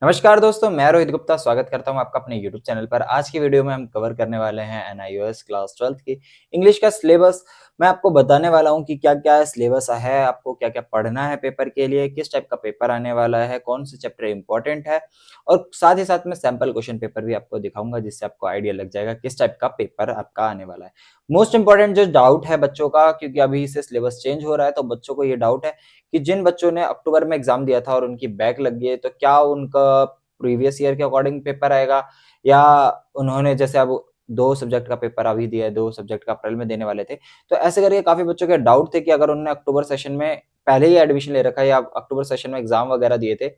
नमस्कार दोस्तों, मैं रोहित गुप्ता स्वागत करता हूं आपका अपने YouTube चैनल पर। आज की वीडियो में हम कवर करने वाले हैं NIOS क्लास 12th की इंग्लिश का सिलेबस। मैं आपको बताने वाला हूं कि क्या-क्या सिलेबस है, आपको क्या-क्या पढ़ना है पेपर के लिए, किस टाइप का पेपर आने वाला है, कौन से चैप्टर इंपॉर्टेंट है और साथ ही साथ मैं सैंपल क्वेश्चन पेपर भी आपको दिखाऊंगा जिससे आपको आइडिया लग जाएगा किस टाइप का पेपर आपका आने वाला है। मोस्ट इंपॉर्टेंट जो डाउट है बच्चों का, क्योंकि अभी से सिलेबस चेंज हो रहा है तो बच्चों को ये डाउट है कि जिन बच्चों ने अक्टूबर में एग्जाम दिया था और उनकी बैक लग गई है तो क्या उनका प्रीवियस ईयर के अकॉर्डिंग पेपर आएगा, या उन्होंने जैसे अब 2 सब्जेक्ट का पेपर अभी दिया है, 2 सब्जेक्ट का अप्रैल में देने वाले थे। तो ऐसे करके काफ़ी बच्चों के डाउट थे कि अगर उन्होंने अक्टूबर सेशन में पहले ही एडमिशन ले रखा है या अक्टूबर सेशन में एग्ज़ाम वगैरह दिए थे,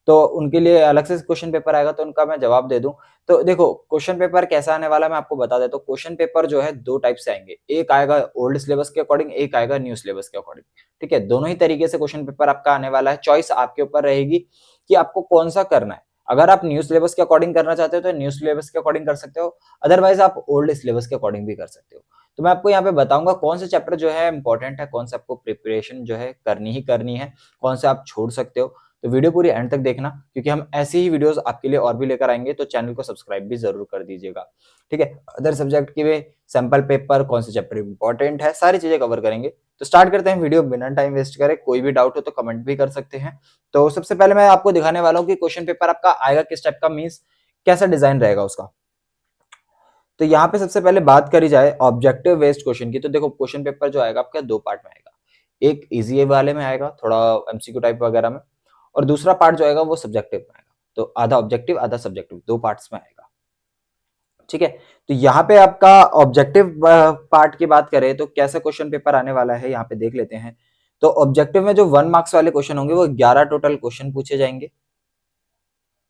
तो उनके लिए अलग से क्वेश्चन पेपर आएगा, तो उनका मैं जवाब दे दूं। तो देखो, क्वेश्चन पेपर कैसा आने वाला है मैं आपको बता देता हूँ। क्वेश्चन पेपर जो है 2 टाइप से आएंगे, एक आएगा ओल्ड सिलेबस के अकॉर्डिंग, एक आएगा न्यू सिलेबस के अकॉर्डिंग। ठीक है, दोनों ही तरीके से क्वेश्चन पेपर आपका आने वाला है। चॉइस आपके ऊपर रहेगी कि आपको कौन सा करना है। अगर आप न्यू सिलेबस के अकॉर्डिंग करना चाहते हो तो न्यू सिलेबस के अकॉर्डिंग कर सकते हो, अदरवाइज आप ओल्ड सिलेबस के अकॉर्डिंग भी कर सकते हो। तो मैं आपको यहाँ पे बताऊंगा कौन से चैप्टर जो है इंपॉर्टेंट है, कौन से आपको प्रिपरेशन जो है करनी ही करनी है, कौन से आप छोड़ सकते हो। तो वीडियो पूरी एंड तक देखना, क्योंकि हम ऐसी ही वीडियोस आपके लिए और भी लेकर आएंगे, तो चैनल को सब्सक्राइब भी जरूर कर दीजिएगा। ठीक है, अदर सब्जेक्ट के भी सैंपल पेपर, कौन से चैप्टर इंपॉर्टेंट है, सारी चीजें कवर करेंगे। तो स्टार्ट करते हैं वीडियो बिना टाइम वेस्ट करे। कोई भी डाउट हो तो कमेंट भी कर सकते हैं। तो सबसे पहले मैं आपको दिखाने वाला हूँ कि क्वेश्चन पेपर आपका आएगा किस टाइप का, मीन्स कैसा डिजाइन रहेगा उसका। तो यहाँ पे सबसे पहले बात करी जाए ऑब्जेक्टिव बेस्ड क्वेश्चन की, तो देखो क्वेश्चन पेपर जो आएगा आपका 2 पार्ट में आएगा। एक इजी वाले में आएगा, थोड़ा एमसीक्यू टाइप वगैरह में, और दूसरा पार्ट जो आएगा वो सब्जेक्टिव में आएगा। तो आधा ऑब्जेक्टिव आधा सब्जेक्टिव, 2 पार्ट्स में आएगा। ठीक है, तो यहाँ पे आपका ऑब्जेक्टिव पार्ट की बात करें तो कैसा क्वेश्चन पेपर आने वाला है यहाँ पे देख लेते हैं। तो ऑब्जेक्टिव में जो 1 मार्क्स वाले क्वेश्चन होंगे वो 11 टोटल क्वेश्चन पूछे जाएंगे।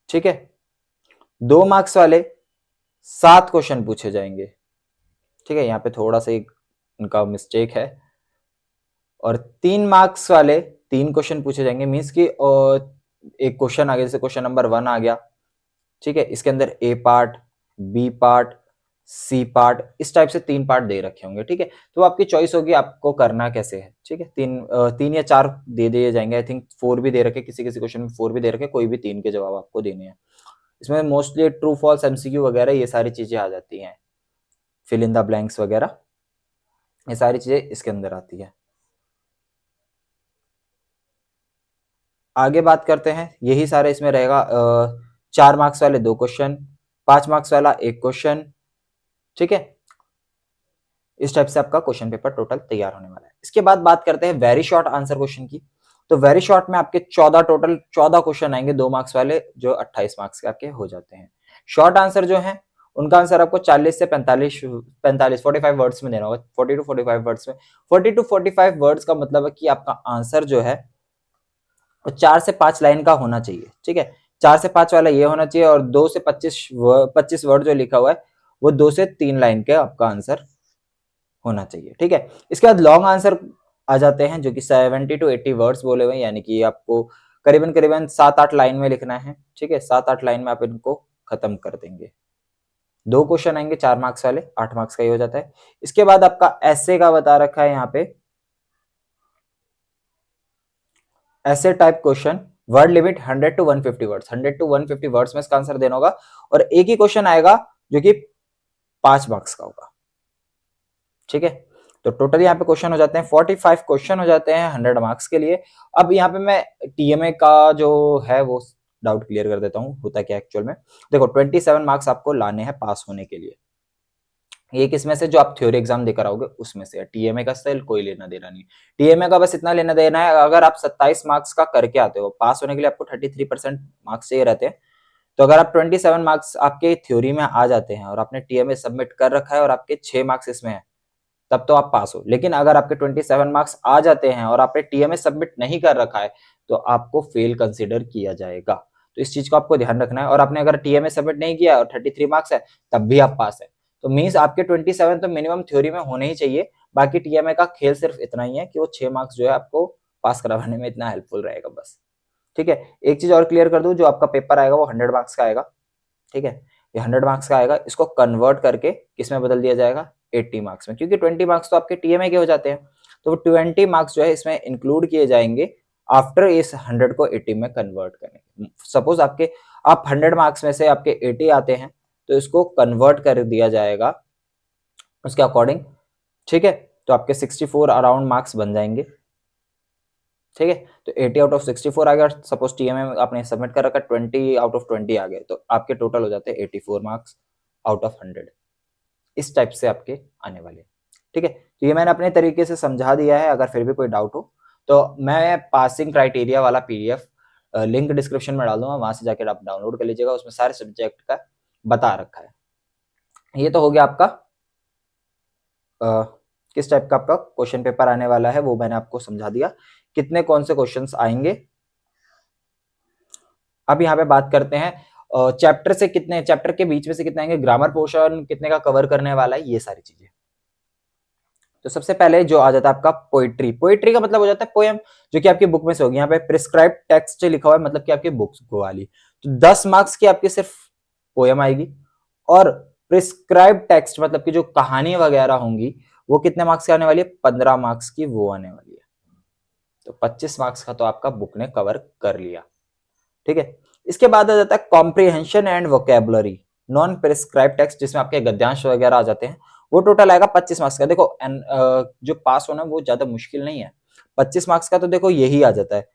ठीक है, 2 मार्क्स वाले 7 क्वेश्चन पूछे जाएंगे। ठीक है, यहाँ पे थोड़ा सा एक उनका मिस्टेक है। और 3 मार्क्स वाले 3 क्वेश्चन पूछे जाएंगे, मीन्स कि एक क्वेश्चन आ गया, जैसे क्वेश्चन नंबर 1 आ गया। ठीक है, इसके अंदर A part, B part, C part, इस टाइप से 3 पार्ट दे रखे होंगे। ठीक है, तो आपकी चॉइस होगी आपको करना कैसे है। ठीक है, 3 या 4 दे दिए जाएंगे। आई थिंक 4 भी दे रखे, किसी किसी क्वेश्चन में 4 भी दे रखे, कोई भी 3 के जवाब आपको देने हैं। इसमें मोस्टली ट्रू फॉल्स एमसीक्यू वगैरह ये सारी चीजें आ जाती हैं, फिल इन द ब्लैंक्स वगैरह, ये सारी चीजें इसके अंदर आती है। आगे बात करते हैं, यही सारे इसमें रहेगा। 4 मार्क्स वाले 2 क्वेश्चन, 5 मार्क्स वाला 1 क्वेश्चन। ठीक है, इस टाइप से आपका क्वेश्चन पेपर टोटल तैयार होने वाला है। इसके बाद बात करते हैं वेरी शॉर्ट आंसर क्वेश्चन की। तो वेरी शॉर्ट में आपके 14 टोटल 14 क्वेश्चन आएंगे, 2 मार्क्स वाले, जो 28 मार्क्स के आपके हो जाते हैं। शॉर्ट आंसर जो है उनका आंसर आपको 40 से 45 45 वर्ड्स में देना होगा, 40 टू 45 वर्ड्स में। 40 टू 45 वर्ड्स का मतलब है कि आपका आंसर जो है वो 4 से 5 लाइन का होना चाहिए। ठीक है, 4 से 5 वाला ये होना चाहिए, और 2 से 25 वर्ड जो लिखा हुआ है वो 2 से 3 लाइन के आपका आंसर होना चाहिए। ठीक है, इसके बाद लॉन्ग आंसर आ जाते हैं, जो कि 70 टू 80 वर्ड्स बोले हुए हैं, यानी कि आपको करीबन करीबन 7-8 लाइन में लिखना है। ठीक है, 7-8 लाइन में आप इनको खत्म कर देंगे। 2 क्वेश्चन आएंगे 4 मार्क्स वाले, 8 मार्क्स का ही हो जाता है। इसके बाद आपका ऐसे का बता रखा है यहाँ पे, ऐसे type question, word limit 100 to 150 words, 100 to 150 words में इसका आंसर देना होगा, और एक ही क्वेश्चन आएगा जो कि 5 मार्क्स का होगा। ठीक है, तो टोटल यहाँ पे क्वेश्चन हो जाते हैं 45 क्वेश्चन हो जाते हैं 100 मार्क्स के लिए। अब यहाँ पे मैं टीएमए का जो है वो डाउट क्लियर कर देता हूँ, होता क्या एक्चुअल में। देखो 27 मार्क्स आपको लाने हैं पास होने के लिए। एक इसमें से जो आप थ्योरी एग्जाम देकर आओगे उसमें से, टीएमए का सेल कोई लेना देना नहीं। टीएमए का बस इतना लेना देना है, अगर आप 27 मार्क्स का करके आते हो, पास होने के लिए आपको 33% मार्क्स चाहिए रहते हैं। तो अगर आप 27 मार्क्स आपके थ्योरी में आ जाते हैं और आपने टीएमए सबमिट कर रखा है और आपके 6 मार्क्स इसमें है, तब तो आप पास हो। लेकिन अगर आपके 27 मार्क्स आ जाते हैं और आपने टीएमए सबमिट नहीं कर रखा है, तो आपको फेल कंसीडर किया जाएगा। तो इस चीज को आपको ध्यान रखना है। और आपने अगर टीएमए सबमिट नहीं किया और 33 मार्क्स है, तब भी आप पास है। तो मीन्स आपके 27 तो मिनिमम थ्योरी में होने ही चाहिए। बाकी टीएमए का खेल सिर्फ इतना ही है कि वो 6 मार्क्स जो है आपको पास करवाने में इतना हेल्पफुल रहेगा बस। ठीक है, एक चीज और क्लियर कर दूं, जो आपका पेपर आएगा वो 100 मार्क्स का आएगा। ठीक है, ये 100 मार्क्स का आएगा, इसको कन्वर्ट करके किसमें बदल दिया जाएगा, 80 मार्क्स में, क्योंकि 20 मार्क्स तो आपके टीएमए के हो जाते हैं। तो 20 मार्क्स जो है इसमें इंक्लूड किए जाएंगे आफ्टर इस 100 को 80 में कन्वर्ट करेंगे। सपोज आप 100 मार्क्स में से आपके 80 आते हैं तो इसको कन्वर्ट कर दिया जाएगा उसके अकॉर्डिंग, ठीक है। तो आपके 64 अराउंड मार्क्स बन जाएंगे, ठीक है। तो 80 आउट ऑफ 64 आ गया। सपोज टीएमए आपने सबमिट कर रखा, 20 आउट ऑफ 20 आ गए, तो आपके टोटल हो जाते हैं 84 मार्क्स आउट ऑफ 100। इस टाइप से आपके आने वाले, ठीक है। तो ये मैंने अपने तरीके से समझा दिया है। अगर फिर भी कोई डाउट हो तो मैं पासिंग क्राइटेरिया वाला पीडीएफ लिंक डिस्क्रिप्शन में डाल दूंगा, वहां से जाकर आप डाउनलोड कर लीजिएगा। उसमें सारे सब्जेक्ट का बता रखा है। ये तो हो गया आपका किस टाइप का आपका क्वेश्चन पेपर आने वाला है, वो मैंने आपको समझा दिया। कितने कौन से क्वेश्चंस आएंगे। अब यहाँ पे बात करते हैं चैप्टर से कितने, चैप्टर के बीच में से कितने आएंगे, ग्रामर पोर्शन कितने का कवर करने वाला है, ये सारी चीजें। तो सबसे पहले जो आ जाता है आपका पोइट्री। पोइट्री का मतलब हो जाता है पोएम, जो कि आपकी बुक में से होगी। यहाँ पे प्रिस्क्राइब टेक्स्ट लिखा हुआ है, मतलब कि आपकी बुक्स को वाली। तो 10 मार्क्स की आपकी सिर्फ पोएम आएगी, और प्रिस्क्राइब टेक्स्ट मतलब कि जो कहानी वगैरह होंगी वो कितने मार्क्स की आने वाली है, 15 मार्क्स की वो आने वाली है। तो 25 मार्क्स का तो आपका बुक ने कवर कर लिया, ठीक है। इसके बाद आ जाता है comprehension and vocabulary, non prescribe text, जिसमें आपके गद्यांश वगैरह आ जाते हैं। वो टोटल आएगा 25 मार्क्स का। देखो जो पास होना वो ज्यादा मुश्किल नहीं है। 25 मार्क्स का तो देखो यही आ जाता है,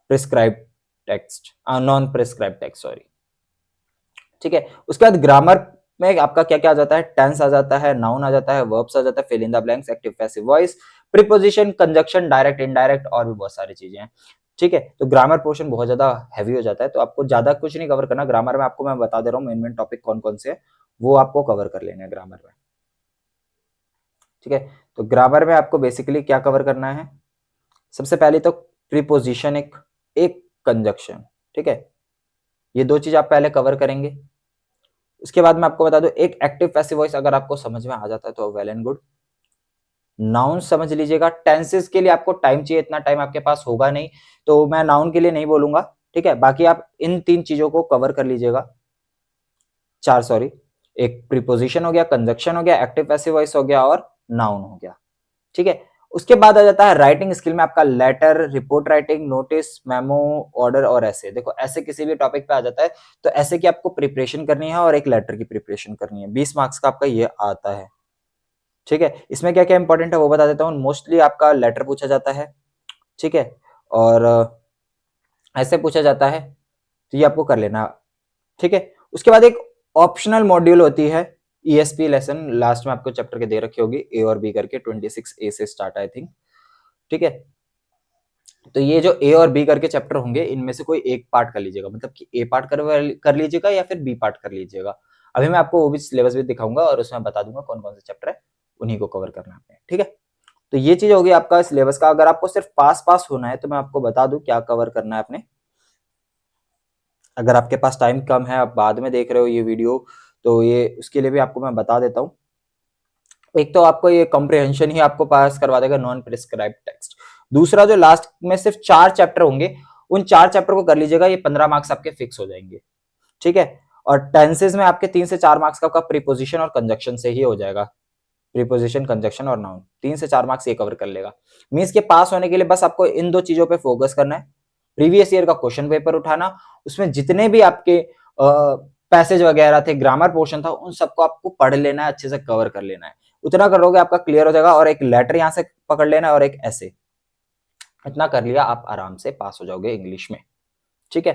prescribe text, non prescribe text, sorry, ठीक है। उसके बाद ग्रामर में आपका क्या क्या आ जाता है, टेंस आ जाता है, नाउन आ जाता है, वर्ब्स आ जाता है, fill in the blanks, active passive voice, preposition, conjunction, direct indirect, और भी बहुत सारी चीजें हैं, ठीक है। तो ग्रामर पोर्शन बहुत ज्यादा हैवी हो जाता है, तो आपको ज्यादा कुछ नहीं कवर करना ग्रामर में। आपको मैं बता दे रहा हूँ मेन टॉपिक कौन कौन से है, वो आपको कवर कर लेना है ग्रामर में, ठीक है। तो ग्रामर में आपको बेसिकली क्या कवर करना है, सबसे पहले तो प्रीपोजिशन, एक कंजक्शन, ठीक है। ये दो चीज आप पहले कवर करेंगे। उसके बाद मैं आपको बता दूं, एक एक्टिव पैसिव वॉइस अगर आपको समझ में आ जाता है तो वेल एंड गुड। नाउन समझ लीजिएगा। टेंसेस के लिए आपको टाइम चाहिए, इतना टाइम आपके पास होगा नहीं, तो मैं नाउन के लिए नहीं बोलूंगा, ठीक है। बाकी आप इन 3 चीजों को कवर कर लीजिएगा, 4 सॉरी। एक प्रीपोजिशन हो गया, कंजक्शन हो गया, एक्टिव पैसिव वॉइस हो गया, और नाउन हो गया, ठीक है। उसके बाद आ जाता है राइटिंग स्किल में आपका letter, report writing, notice, memo, order और ऐसे। देखो ऐसे किसी भी टॉपिक पे आ जाता है, तो ऐसे की आपको प्रिपरेशन करनी है और एक लेटर की प्रिपरेशन करनी है। 20 मार्क्स का आपका ये आता है, ठीक है। इसमें क्या क्या इंपॉर्टेंट है वो बता देता हूँ। मोस्टली आपका लेटर पूछा जाता है, ठीक है, और ऐसे पूछा जाता है, तो ये आपको कर लेना, ठीक है। उसके बाद एक ऑप्शनल मॉड्यूल होती है, ईएसपी लेसन, लास्ट में आपको चैप्टर के दे रखी होगी, ए और बी करके, 26 ए से स्टार्ट आई थिंक, ठीक है। तो ये जो ए और बी करके चैप्टर होंगे, इनमें से कोई एक पार्ट कर लीजिएगा, मतलब कि ए पार्ट कर लीजिएगा या फिर बी पार्ट कर लीजिएगा। अभी मैं आपको वो भी सिलेबस भी दिखाऊंगा और उसमें बता दूंगा कौन कौन से चैप्टर है, उन्हीं को कवर करना है, ठीक है। तो ये चीज होगी आपका सिलेबस का। अगर आपको सिर्फ पास पास होना है तो मैं आपको बता दूं क्या कवर करना है आपने। अगर आपके पास टाइम कम है, आप बाद में देख रहे हो ये वीडियो, तो ये उसके लिए भी आपको मैं बता देता हूँ। एक तो आपको ये कॉम्प्रिहेंशन ही आपको पास करवा देगा, नॉन प्रिस्क्राइब टेक्स्ट। दूसरा जो लास्ट में सिर्फ 4 चैप्टर होंगे, उन 4 चैप्टर को कर लीजिएगा, ये 15 मार्क्स आपके फिक्स हो जाएंगे, ठीक है। और टेंसेस में आपके 3 से 4 मार्क्स का प्रीपोजिशन और कंजक्शन से ही हो जाएगा। प्रीपोजिशन, कंजक्शन और नाउन, 3 से 4 मार्क्स ये कवर कर लेगा। मींस के पास होने के लिए बस आपको इन 2 चीजों पे फोकस करना है। प्रीवियस ईयर का क्वेश्चन पेपर उठाना, उसमें जितने भी आपके पैसेज वगैरह थे, ग्रामर पोर्शन था, उन सबको आपको पढ़ लेना है, अच्छे से कवर कर लेना है। उतना करोगे आपका क्लियर हो जाएगा। और एक लेटर यहां से पकड़ लेना है और एक ऐसे, इतना कर लिया आप आराम से पास हो जाओगे इंग्लिश में, ठीक है।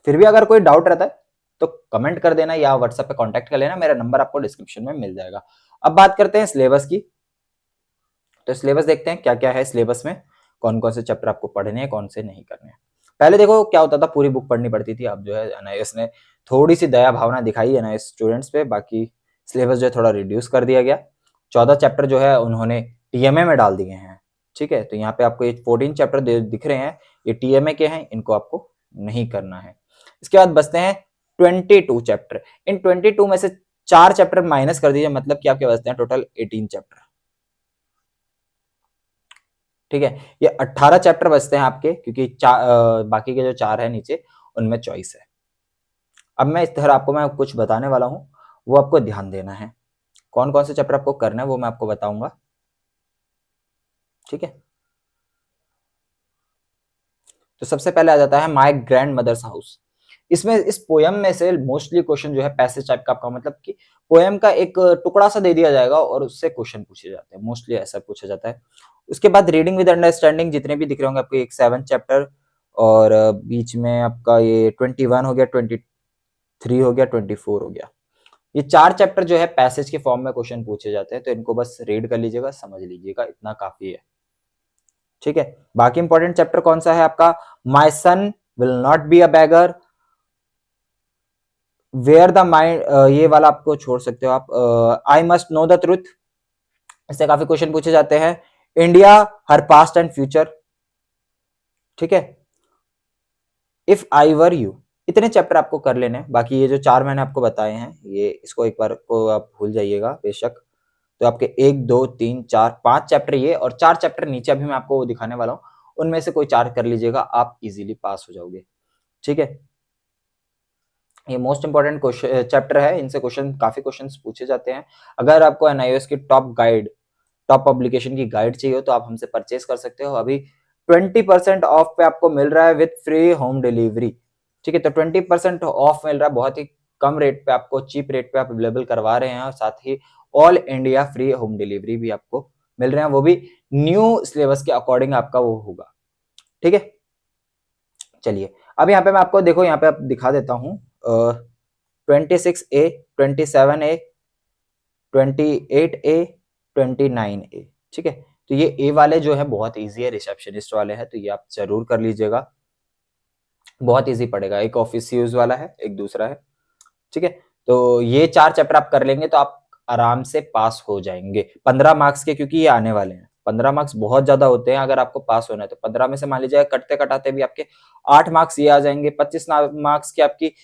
फिर भी अगर कोई डाउट रहता है तो कमेंट कर देना या व्हाट्सएप पे कांटेक्ट कर लेना, मेरा नंबर आपको डिस्क्रिप्शन में मिल जाएगा। अब बात करते हैं सिलेबस की। तो सिलेबस देखते हैं क्या क्या है सिलेबस में, कौन कौन से चैप्टर आपको पढ़ने हैं, कौन से नहीं करने हैं। पहले देखो क्या होता था, पूरी बुक पढ़नी पड़ती थी। अब जो है एनआईएस ने थोड़ी सी दया भावना दिखाई है एनआईएस स्टूडेंट्स पे, बाकी सिलेबस जो है थोड़ा रिड्यूस कर दिया गया। 14 चैप्टर जो है उन्होंने टीएमए में डाल दिए हैं, ठीक है। तो यहाँ पे आपको ये 14 चैप्टर दिख रहे हैं, ये टीएमए के हैं, इनको आपको नहीं करना है। इसके बाद बचते हैं 22 चैप्टर। इन 22 में से 4 चैप्टर माइनस कर दीजिए, मतलब कि आपके बचते हैं टोटल 18 चैप्टर, ठीक है। ये 18 चैप्टर बचते हैं आपके, क्योंकि बाकी के जो 4 है नीचे, उनमें चॉइस है। अब मैं इस तरह आपको मैं कुछ बताने वाला हूं, वो आपको ध्यान देना है। कौन कौन से चैप्टर आपको करना है वो मैं आपको बताऊंगा, ठीक है। तो सबसे पहले आ जाता है माय ग्रैंड मदर्स हाउस। इसमें इस पोयम में से मोस्टली क्वेश्चन जो है पैसेज टाइप का आपका मतलब कि पोयम का एक टुकड़ा सा दे दिया जाएगा और उससे क्वेश्चन पूछे जाते हैं, मोस्टली ऐसा पूछा जाता है। उसके बाद रीडिंग विद अंडरस्टैंडिंग जितने भी दिख रहे होंगे आपको, एक 7 चैप्टर और बीच में आपका ये 21 हो गया, 23 हो गया, 24 हो गया। ये 4 चैप्टर जो है पैसेज के फॉर्म में क्वेश्चन पूछे जाते हैं, तो इनको बस रीड कर लीजिएगा, समझ लीजिएगा, इतना काफी है। ठीक है, बाकी इंपॉर्टेंट चैप्टर कौन सा है आपका, my son will not be a beggar, where the mind, ये वाला आपको छोड़ सकते हो आप, I must know the truth, इससे काफी क्वेश्चन पूछे जाते हैं। India, her past and future. ठीक है, इफ आई वर यू, इतने चैप्टर आपको कर लेने हैं। बाकी ये जो 4 मैंने आपको बताए हैं, ये इसको एक बार को आप भूल जाइएगा बेशक। तो आपके 1 2 3 4 5 चैप्टर ये और 4 चैप्टर नीचे अभी मैं आपको दिखाने वाला हूं, उनमें से कोई 4 कर लीजिएगा, आप इजीली पास हो जाओगे। ठीक है, ये मोस्ट इंपॉर्टेंट क्वेश्चन चैप्टर है, इनसे क्वेश्चन काफी क्वेश्चंस पूछे जाते हैं। अगर आपको एनआईओएस की टॉप पब्लिकेशन की गाइड चाहिए हो तो आप हमसे परचेस कर सकते हो। अभी 20% ऑफ पे आपको मिल रहा है विद फ्री होम डिलीवरी। ठीक है, तो 20% ऑफ मिल रहा है, बहुत ही कम रेट पे आपको, चीप रेट पे आप अवेलेबल करवा रहे हैं और साथ ही all India free home delivery भी आपको मिल रहे हैं, वो भी न्यू सिलेबस के अकॉर्डिंग आपका वो होगा। ठीक है, चलिए अब यहाँ पे मैं आपको देखो, यहाँ पे आप दिखा देता हूँ 26A, 27A, 28A, 29A। ठीक है, तो ये ए वाले जो है बहुत इजी है, रिसेप्शनिस्ट वाले हैं, तो ये आप जरूर कर लीजिएगा, बहुत इजी पड़ेगा। एक ऑफिस यूज वाला है, एक दूसरा है। ठीक है, तो ये 4 चैप्टर आप कर लेंगे तो आप आराम से पास हो जाएंगे 15 मार्क्स के, क्योंकि ये आने वाले हैं। 15 मार्क्स बहुत ज्यादा होते हैं, अगर आपको पास होना है तो 15 में से मान लीजिए कटते कटाते भी आपके 8 मार्क्स ये आ जाएंगे। 25 मार्क्स की आपकी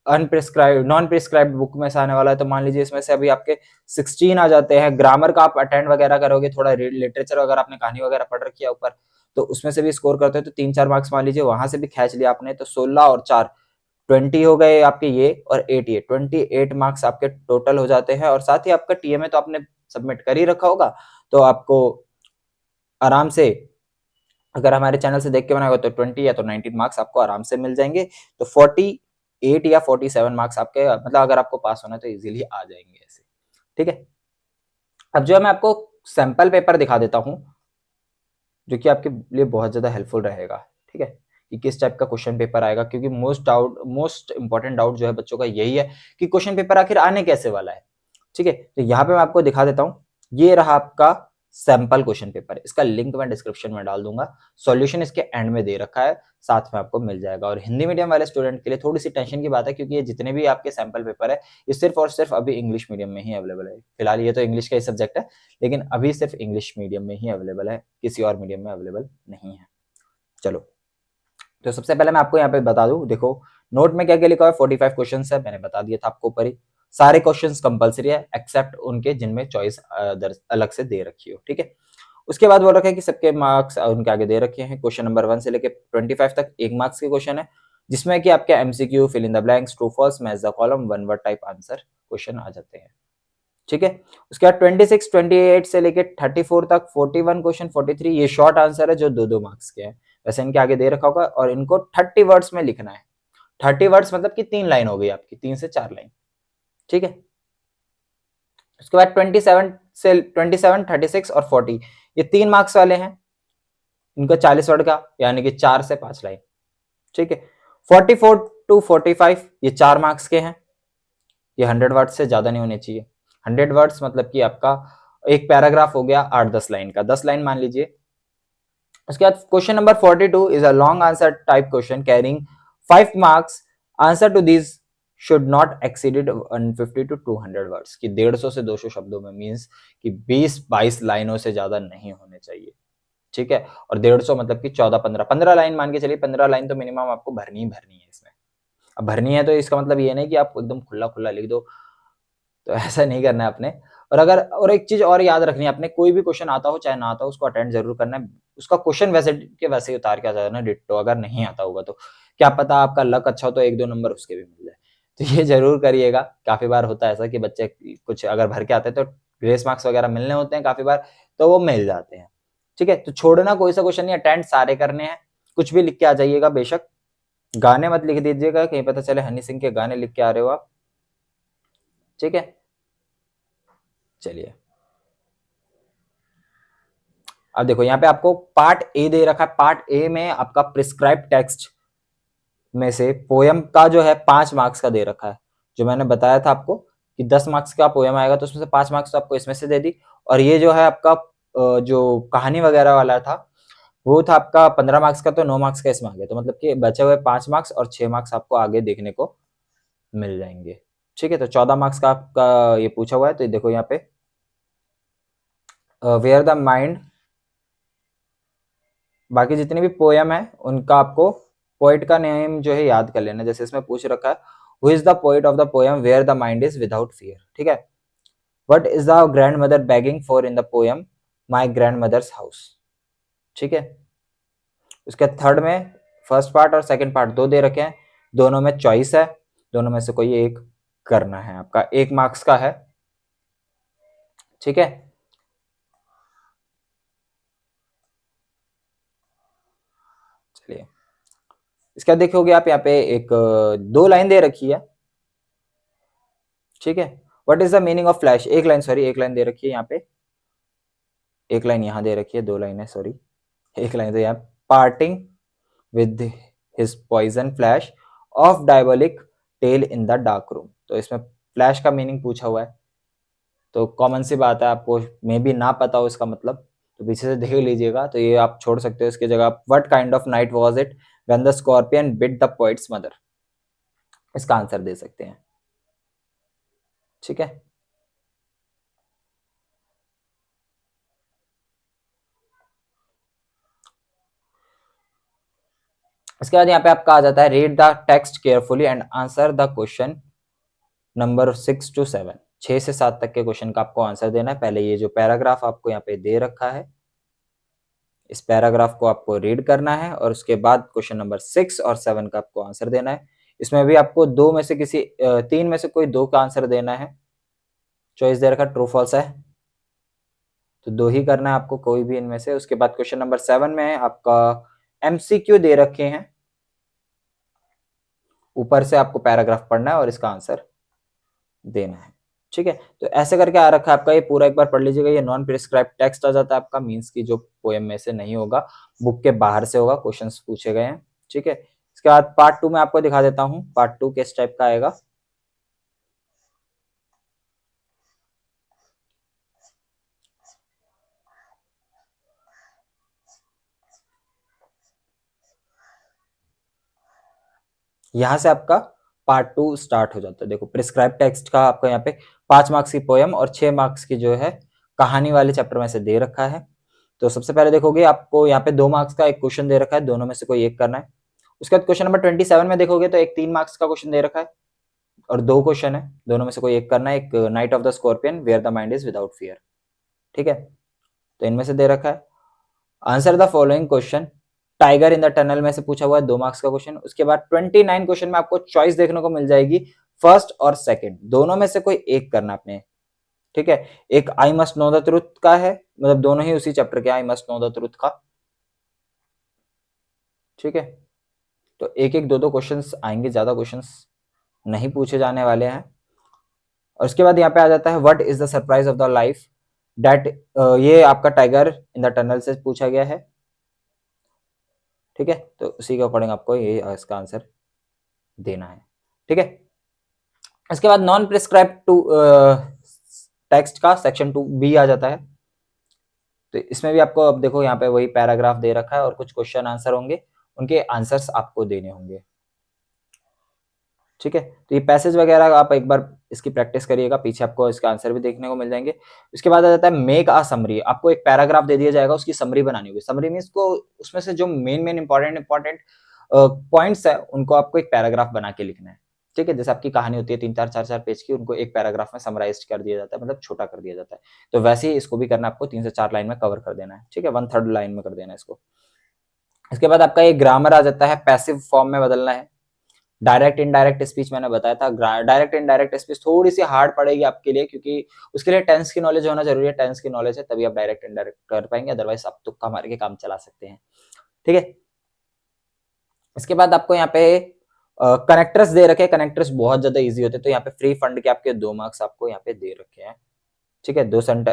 अनप्रिस्क्राइब्ड नॉन प्रिस्क्राइब्ड बुक में से आने वाला है, तो मान लीजिए इसमें से अभी आपके 16 आ जाते हैं। ग्रामर का आप अटेंड वगैरह करोगे, थोड़ा लिटरेचर अगर आपने कहानी वगैरह पढ़ रखी है ऊपर, तो उसमें से भी स्कोर करते हैं तो 3-4 मार्क्स मान लीजिए वहां से भी खींच लिया आपने, तो 16 और 4 20 हो गए आपके, ये और 8 ये 28 मार्क्स आपके टोटल हो जाते हैं। और साथ ही आपका टीएमए तो आपने सबमिट कर ही रखा होगा, तो आपको आराम से अगर हमारे चैनल से देख के बनाएगा तो 20 या तो 19 मार्क्स आपको आराम से मिल जाएंगे। तो 48 या 47 मार्क्स आपके, मतलब अगर आपको पास होना है तो इजीली आ जाएंगे ऐसे। ठीक है, अब जो है मैं आपको सैंपल पेपर दिखा देता हूं, जो कि आपके लिए बहुत ज्यादा हेल्पफुल रहेगा। ठीक है, कि किस टाइप का क्वेश्चन पेपर आएगा, क्योंकि मोस्ट इंपॉर्टेंट डाउट जो है बच्चों का यही है कि क्वेश्चन पेपर आखिर आने कैसे वाला है। ठीक है, तो यहाँ पे मैं आपको दिखा देता हूं, ये रहा आपका सैंपल क्वेश्चन पेपर, इसका लिंक मैं डिस्क्रिप्शन में डाल दूंगा, सॉल्यूशन इसके एंड में दे रखा है, साथ में आपको मिल जाएगा। और हिंदी मीडियम वाले स्टूडेंट के लिए थोड़ी सी टेंशन की बात है, क्योंकि ये जितने भी आपके सैंपल पेपर है ये सिर्फ और सिर्फ अभी इंग्लिश मीडियम में ही अवेलेबल है। फिलहाल ये तो इंग्लिश का ही सब्जेक्ट है, लेकिन अभी सिर्फ इंग्लिश मीडियम में ही अवेलेबल है, किसी और मीडियम में अवेलेबल नहीं है। चलो, तो सबसे पहले मैं आपको यहाँ पे बता दूं, देखो नोट में क्या क्या लिखा है, 45 क्वेश्चन है, मैंने बता दिया था आपको ऊपर ही। सारे क्वेश्चंस कंपलसरी है एक्सेप्ट उनके जिनमें चॉइस अलग से दे रखी हो। ठीक है, उसके बाद बोल रखा है कि सबके मार्क्स उनके आगे दे रखे हैं। क्वेश्चन नंबर 1 से लेके 25 तक 1 मार्क्स के क्वेश्चन है, जिसमें कि आपके MCQ, fill in the blanks, true false, match the column, one word type answer question आ जाते हैं। ठीक है, उसके बाद 26, 28 से लेके 34 तक 41 क्वेश्चन, 43 ये शॉर्ट आंसर है जो 2-2 मार्क्स के हैं। वैसे इनके आगे दे रखा होगा और इनको 30 वर्ड्स में लिखना है। 30 वर्ड्स मतलब कि 3 लाइन हो गई आपकी, 3 से 4 लाइन। ठीक है, उसके बाद 27, 36 और 40 ये 3 मार्क्स वाले हैं, इनका 40 वर्ड का, यानी कि 4 से 5 लाइन। ठीक है, 44 टू 45 ये 4 मार्क्स के हैं, ये 100 वर्ड से ज्यादा नहीं होने चाहिए। 100 वर्ड्स मतलब कि आपका एक पैराग्राफ हो गया 8-10 लाइन का, 10 लाइन मान लीजिए। उसके बाद question number 42 is a long answer type question carrying 5 marks, answer to this should not exceeded 150 to 200 words, कि 150 से 200 शब्दों में, मींस कि 20-22 लाइनों से ज्यादा नहीं होने चाहिए। ठीक है, और 150 मतलब कि 14-15 लाइन मान के चलिए, 15 लाइन तो मिनिमम आपको भरनी ही भरनी है इसमें। अब भरनी है तो इसका मतलब ये नहीं कि आप एकदम खुला खुला लिख दो, तो ऐसा नहीं करना है आपने। और अगर और एक चीज और याद रखनी है आपने, कोई भी क्वेश्चन आता हो चाहे ना आता हो, उसको अटेंड जरूर करना है। उसका क्वेश्चन वैसे के वैसे ही उतार के आ जाना डिट्टो, अगर नहीं आता होगा तो क्या पता आपका लक अच्छा हो तो 1-2 नंबर उसके भी मिल जाए। तो ये जरूर करिएगा, काफी बार होता है ऐसा कि बच्चे कुछ अगर भर के आते हैं तो ग्रेस मार्क्स वगैरह मिलने होते हैं काफी बार, तो वो मिल जाते हैं। ठीक है, तो छोड़ना कोई सा क्वेश्चन नहीं, अटेंड सारे करने हैं। कुछ भी लिख के आ जाइएगा, बेशक गाने मत लिख दीजिएगा, कहीं पता चले हनी सिंह के गाने लिख के आ रहे हो आप। ठीक है, चलिए अब देखो यहाँ पे आपको पार्ट ए दे रखा है। पार्ट ए में आपका प्रिस्क्राइब टेक्स्ट में से पोयम का जो है 5 मार्क्स का दे रखा है। जो मैंने बताया था आपको कि 10 मार्क्स का पोयम आएगा तो उसमें से 5 मार्क्स तो आपको इसमें से दे दी। और ये जो है आपका जो कहानी वगैरह वाला था वो था आपका 15 मार्क्स का, तो 9 मार्क्स का इसमें आ गया। तो मतलब कि बचे हुए 5 मार्क्स और 6 मार्क्स आपको आगे देखने को मिल जाएंगे। ठीक है, तो 14 मार्क्स का आपका ये पूछा हुआ है। तो देखो यहाँ पे वेयर द माइंड, बाकी जितने भी पोयम है उनका आपको पोइट का नेम जो है याद कर लेना। जैसे इसमें पूछ रखा है who is the poet of the poem where the mind is without fear. ठीक है, what is the grandmother begging for in the poem my grandmother's house. ठीक है, उसके थर्ड में फर्स्ट पार्ट और सेकंड पार्ट दो दे रखे हैं, दोनों में चॉइस है, दोनों में से कोई एक करना है। आपका 1 मार्क्स का है। ठीक है, चलिए इसका देखोगे आप यहाँ पे एक 2 लाइन दे रखी है। ठीक है, what is the meaning of flash, एक लाइन, सॉरी एक लाइन दे रखी है यहाँ पे, एक लाइन यहाँ दे रखी है, 2 लाइन है, सॉरी एक लाइन तो यहाँ parting with his poison flash of diabolic tale in the dark room. तो इसमें फ्लैश का मीनिंग पूछा हुआ है, तो कॉमन सी बात है, आपको मे भी ना पता हो इसका मतलब, तो पीछे से देख लीजिएगा। तो ये आप छोड़ सकते हो, इसकी जगह आप what kind of night was it when the scorpion bit the poets mother, इसका आंसर दे सकते हैं। ठीक है, इसके बाद यहाँ पे आपका आ जाता है read the text carefully and answer the question number 6 to 7, 6 से 7 तक के क्वेश्चन का आपको आंसर देना है। पहले ये जो पैराग्राफ आपको यहाँ पे दे रखा है, इस पैराग्राफ को आपको रीड करना है और उसके बाद क्वेश्चन नंबर 6 और 7 का आपको आंसर देना है। इसमें भी आपको 3 में से कोई 2 का आंसर देना है। चॉइस दे रखा ट्रू फॉल्स है, तो 2 ही करना है आपको, कोई भी इनमें से। उसके बाद क्वेश्चन नंबर 7 में आपका MCQ दे रखे हैं, ऊपर से आपको पैराग्राफ पढ़ना है और इसका आंसर देना है। ठीक है, तो ऐसे करके आ रखा है आपका, ये पूरा एक बार पढ़ लीजिएगा। ये नॉन प्रिस्क्राइब टेक्स्ट आ जाता है आपका, मींस की जो पोएम में से नहीं होगा, बुक के बाहर से होगा, क्वेश्चंस पूछे गए हैं। ठीक है, इसके बाद पार्ट 2 में आपको दिखा देता हूं, पार्ट 2 किस टाइप का आएगा। यहां से आपका पार्ट 2 स्टार्ट हो जाता है। देखो प्रिस्क्राइब टेक्स्ट का आपका यहाँ पे 5 मार्क्स की पोएम और 6 मार्क्स की जो है कहानी वाले चैप्टर में से दे रखा है। तो सबसे पहले देखोगे आपको यहाँ पे 2 मार्क्स का एक क्वेश्चन दे रखा है, दोनों में से कोई एक करना है। उसके बाद क्वेश्चन नंबर 27 में देखोगे तो एक 3 मार्क्स का क्वेश्चन दे रखा है और 2 क्वेश्चन है, दोनों में से कोई एक करना है। एक night of the scorpion where the mind is without fear. ठीक है, तो इनमें से दे रखा है answer the following question, tiger in the tunnel में से पूछा हुआ है, 2 मार्क्स का क्वेश्चन। उसके बाद 29 क्वेश्चन में आपको चॉइस देखने को मिल जाएगी, फर्स्ट और सेकंड, दोनों में से कोई एक करना आपने। ठीक है, एक आई मस्ट नो द ट्रुथ का है, मतलब दोनों ही उसी चैप्टर के आई मस्ट नो द ट्रुथ का। ठीक है, तो एक एक दो दो क्वेश्चंस आएंगे, ज्यादा क्वेश्चंस नहीं पूछे जाने वाले हैं। और उसके बाद यहाँ पे आ जाता है what is the surprise of the life that, ये आपका टाइगर इन द टनल से पूछा गया है। ठीक है, तो उसी के अकॉर्डिंग आपको ये इसका आंसर देना है। ठीक है, इसके बाद नॉन प्रिस्क्राइब टू टेक्स्ट का सेक्शन 2B आ जाता है। तो इसमें भी आपको अब देखो यहाँ पे वही पैराग्राफ दे रखा है और कुछ क्वेश्चन आंसर होंगे, उनके आंसर्स आपको देने होंगे। ठीक है, तो ये पैसेज वगैरह आप एक बार इसकी प्रैक्टिस करिएगा, पीछे आपको इसका आंसर भी देखने को मिल जाएंगे। उसके बाद आ जाता है मेक अ समरी, आपको एक पैराग्राफ दे दिया जाएगा, उसकी समरी बनानी होगी। समरी मींस को उसमें से जो मेन इंपॉर्टेंट पॉइंट्स है उनको आपको एक पैराग्राफ बना के लिखना है। ठीक है, जैसे आपकी कहानी होती है 3-4 4-4 पेज की, उनको एक पैराग्राफ में समराइज कर दिया जाता है, मतलब छोटा कर दिया जाता है। तो वैसे ही इसको भी करना, आपको 3 से 4 लाइन में कवर कर देना है। ठीक है, 1/3 लाइन में कर देना है इसको। इसके बाद आपका ये ग्रामर आ जाता है, पैसिव फॉर्म में बदलना है। डायरेक्ट इनडायरेक्ट स्पीच मैंने बताया था, डायरेक्ट इनडायरेक्ट स्पीच थोड़ी सी हार्ड पड़ेगी आपके लिए, क्योंकि उसके लिए टेंस की नॉलेज होना जरूरी है। टेंस की नॉलेज है तभी आप डायरेक्ट इनडायरेक्ट कर पाएंगे, अदरवाइज आप तुक्का मार के काम चला सकते हैं। ठीक है, इसके बाद आपको यहाँ पे कनेक्टर्स दे रखे हैं। कनेक्टर्स बहुत ज्यादा इजी होते हैं, तो यहाँ पे फ्री फंड के आपके 2 मार्क्स आपको यहाँ पे दे रखे हैं। ठीक है,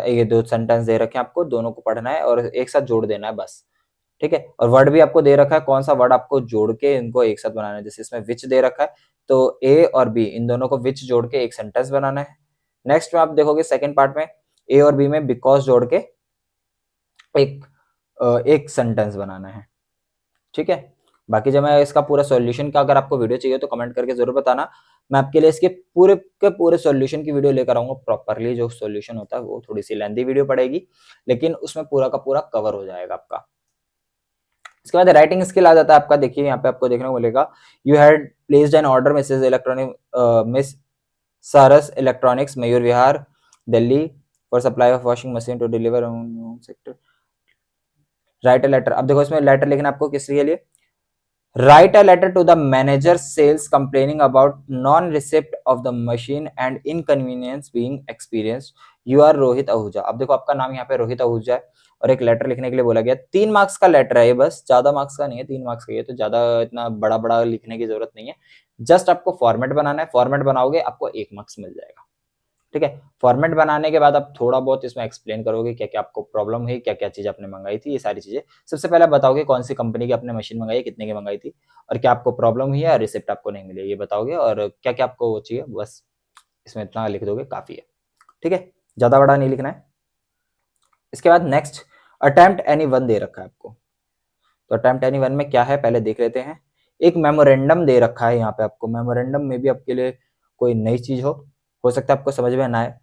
ये 2 सेंटेंस दे रखे हैं आपको, दोनों को पढ़ना है और एक साथ जोड़ देना है बस। ठीक है, और वर्ड भी आपको दे रखा है, कौन सा वर्ड आपको जोड़ के इनको एक साथ बनाना है। जैसे इसमें विच दे रखा है, तो ए और बी इन दोनों को विच जोड़ के एक सेंटेंस बनाना है। नेक्स्ट में आप देखोगे सेकंड पार्ट में ए और बी में बिकॉज जोड़ के एक सेंटेंस बनाना है। ठीक है, बाकी जब मैं इसका पूरा सॉल्यूशन का अगर आपको वीडियो चाहिए तो कमेंट करके जरूर बताना। मैं आपके लिए इसके पूरे के पूरे सॉल्यूशन की वीडियो लेकर आऊंगा प्रॉपरली। जो सॉल्यूशन होता है वो थोड़ी सी लेंथी वीडियो पड़ेगी, लेकिन उसमें पूरा का पूरा कवर हो जाएगा आपका। इसके बाद राइटिंग स्किल आ जाता है आपका। देखिए यहाँ पे आपको देखने को मिलेगा, you had placed an order miss Saras electronics Mayur Vihar Delhi for supply of washing machine to deliver sector. Write a letter. अब देखो इसमें लेटर लिखना आपको किसके लिए, write a letter to the manager sales complaining about non-receipt of the machine and inconvenience being experienced. You are Rohit Ahuja. अब देखो आपका नाम यहाँ पे रोहित आहूजा है और एक लेटर लिखने के लिए बोला गया। 3 मार्क्स का लेटर है ये, बस ज्यादा मार्क्स का नहीं है, 3 मार्क्स का ये, तो ज्यादा इतना बड़ा बड़ा लिखने की जरूरत नहीं है। जस्ट आपको फॉर्मेट बनाना है, फॉर्मेट बनाओगे आपको 1 मार्क्स मिल जाएगा। ठीक है, फॉर्मेट बनाने के बाद आप थोड़ा बहुत इसमें एक्सप्लेन करोगे क्या क्या आपको प्रॉब्लम हुई, क्या क्या चीज आपने मंगाई थी, ये सारी चीजें। सबसे पहले बताओगे कौन सी कंपनी की आपने मशीन मंगाई, कितने की मंगाई थी, और क्या आपको प्रॉब्लम हुई है और रिसिप्ट आपको नहीं मिली, ये बताओगे, और क्या क्या आपको चाहिए, बस इसमें इतना लिख दोगे काफी है। ठीक है, ज्यादा बड़ा नहीं लिखना है। इसके बाद नेक्स्ट अटेम्प्ट एनी वन दे रखा है आपको। तो अटेम्प्ट एनी वन में क्या है पहले देख लेते हैं। एक मेमोरेंडम दे रखा है यहाँ पे आपको। मेमोरेंडम में भी आपके लिए कोई नई चीज हो सकता है आपको समझ में ना आए।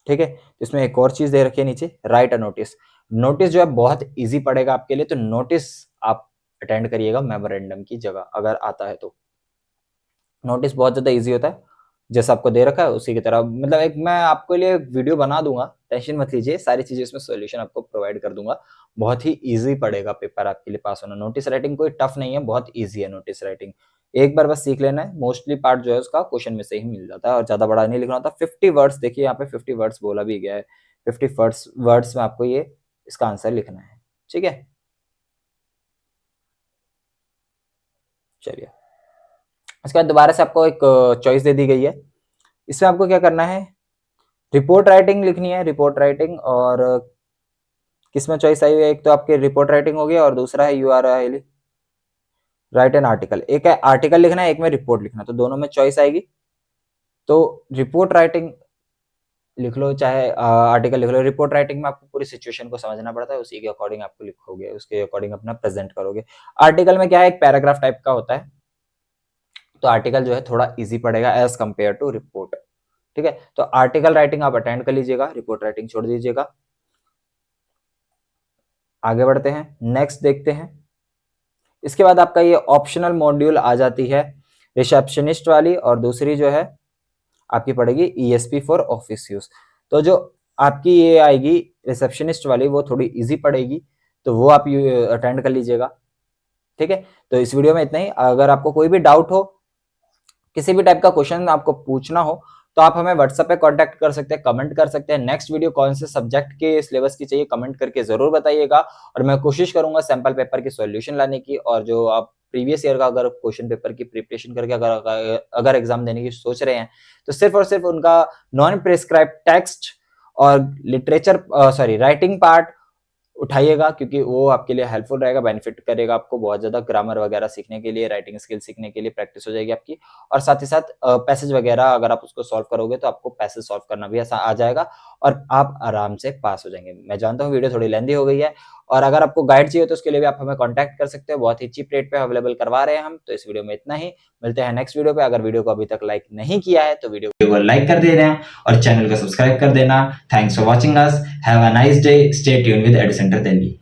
ठीक है, तो इसमें एक और चीज दे रखी है नीचे, राइट अ नोटिस। नोटिस जो है बहुत इजी पड़ेगा आपके लिए, तो नोटिस आप अटेंड करिएगा मेमोरेंडम की जगह अगर आता है तो। नोटिस बहुत ज्यादा इजी होता है, जैसा आपको दे रखा है उसी की तरह। मतलब एक मैं आपके लिए वीडियो बना दूंगा, टेंशन मत लीजिए, सारी चीजें इसमें सॉल्यूशन आपको प्रोवाइड कर दूंगा। बहुत ही इजी पड़ेगा पेपर आपके लिए पास होना। नोटिस राइटिंग कोई टफ नहीं है, बहुत ईजी है नोटिस राइटिंग। एक बार बस सीख लेना है। मोस्टली पार्ट जो है उसका क्वेश्चन में से ही मिल जाता है और ज्यादा बड़ा नहीं लिखना होता। 50 वर्ड्स, देखिए यहाँ पे 50 वर्ड्स बोला भी गया है। 50 वर्ड्स में आपको ये इसका आंसर लिखना है। ठीक है, चलिए। इसके बाद दोबारा से आपको एक चॉइस दे दी गई है। इसमें आपको क्या करना है, रिपोर्ट राइटिंग लिखनी है। रिपोर्ट राइटिंग, और किसमें चॉइस आई हुई है, एक तो आपके रिपोर्ट राइटिंग हो गया और दूसरा है you are write an article. एक है आर्टिकल लिखना है, एक में रिपोर्ट लिखना, तो दोनों में चॉइस आएगी। तो रिपोर्ट राइटिंग लिख लो चाहे आर्टिकल लिख लो। रिपोर्ट राइटिंग में आपको पूरी सिचुएशन को समझना पड़ता है, उसी के अकॉर्डिंग आपको लिखोगे, उसके अकॉर्डिंग अपना प्रेजेंट करोगे। आर्टिकल में क्या है, एक पैराग्राफ टाइप का होता है, तो आर्टिकल जो है थोड़ा इजी पड़ेगा एज कंपेयर टू रिपोर्ट। ठीक है, तो आर्टिकल राइटिंग आप अटेंड कर लीजिएगा, रिपोर्ट राइटिंग छोड़ दीजिएगा। आगे बढ़ते हैं, नेक्स्ट देखते हैं। इसके बाद आपका ये ऑप्शनल मॉड्यूल आ जाती है रिसेप्शनिस्ट वाली, और दूसरी जो है आपकी पड़ेगी ईएसपी फॉर ऑफिस यूज। तो जो आपकी ये आएगी रिसेप्शनिस्ट वाली, वो थोड़ी इजी पड़ेगी, तो वो आप अटेंड कर लीजिएगा। ठीक है, तो इस वीडियो में इतना ही। अगर आपको कोई भी डाउट हो, किसी भी टाइप का क्वेश्चन आपको पूछना हो, तो आप हमें व्हाट्सएप पे कांटेक्ट कर सकते हैं, कमेंट कर सकते हैं। नेक्स्ट वीडियो कौन से सब्जेक्ट के सिलेबस की चाहिए कमेंट करके जरूर बताइएगा, और मैं कोशिश करूंगा सैंपल पेपर की सॉल्यूशन लाने की। और जो आप प्रीवियस ईयर का अगर क्वेश्चन पेपर की प्रिपरेशन करके अगर एग्जाम देने की सोच रहे हैं, तो सिर्फ और सिर्फ उनका नॉन प्रिस्क्राइब टेक्स्ट और लिटरेचर सॉरी राइटिंग पार्ट उठाइएगा, क्योंकि वो आपके लिए हेल्पफुल रहेगा, बेनिफिट करेगा आपको बहुत ज्यादा। ग्रामर वगैरह सीखने के लिए, राइटिंग स्किल सीखने के लिए प्रैक्टिस हो जाएगी आपकी। और साथ ही साथ पैसेज वगैरह अगर आप उसको सॉल्व करोगे तो आपको पैसेज सॉल्व करना भी आसान आ जाएगा और आप आराम से पास हो जाएंगे। मैं जानता हूँ वीडियो थोड़ी लेंदी हो गई है, और अगर आपको गाइड चाहिए तो उसके लिए भी आप हमें कॉन्टैक्ट कर सकते हो, बहुत ही चीप रेट पे अवेलेबल करवा रहे हैं हम। तो इस वीडियो में इतना ही, मिलते हैं नेक्स्ट वीडियो पे। अगर वीडियो को अभी तक लाइक नहीं किया है तो वीडियो को लाइक कर दे रहे हैं और चैनल को सब्सक्राइब कर देना। Thanks for watching us, have a nice day, stay tune with Edcenter Delhi.